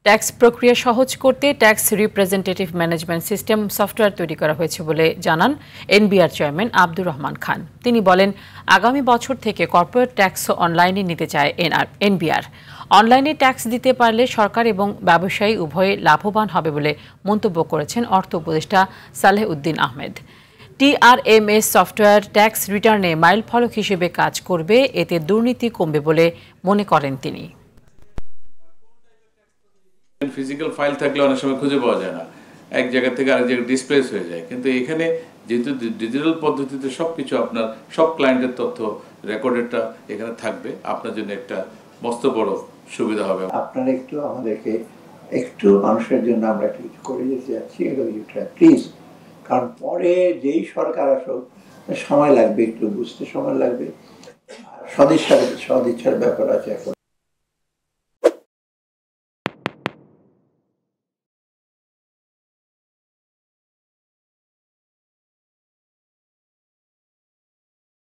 Tax প্রক্রিয়া সহজ করতে tax representative management system software তৈরি করা হয়েছে বলে জানান এনবিআর চেয়ারম্যান আব্দুর রহমান খান। তিনি বলেন, আগামী বছর থেকে কর্পোরেট ট্যাক্স অনলাইনে নিতে চায় এনবিআর। অনলাইনে ট্যাক্স দিতে পারলে সরকার এবং ব্যবসায়ী উভয়ে লাভবান হবে বলে মন্তব্য করেছেন অর্থ উপদেষ্টা সালেহ উদ্দিন আহমেদ। টিআরএমএস সফটওয়্যার ট্যাক্স রিটার্নে মাইলফলক হিসেবে কাজ করবে, এতে দুর্নীতি কমবে বলে মনে করেন তিনি। ফিজিক্যাল ফাইল থাকলে অনেক সময় খুঁজে পাওয়া যায় না, এক জায়গা থেকে আরেক জায়গায় ডিসপ্লেস হয়ে যায়। কিন্তু এখানে যেহেতু ডিজিটাল পদ্ধতিতে সবকিছু আপনার সব ক্লায়েন্টের তথ্য রেকর্ডেডটা এখানে থাকবে, আপনার জন্য একটা মস্ত বড় সুবিধা হবে। আপনারা একটু আমাদেরকে একটু মানুষের জন্য আমরা কিছু করে যেতে যাচ্ছি, প্লিজ। কারণ পরে যেই সরকার আসুক সময় লাগবে, একটু বুঝতে সময় লাগবে। সদিচ্ছার ব্যাপার আছে এখন।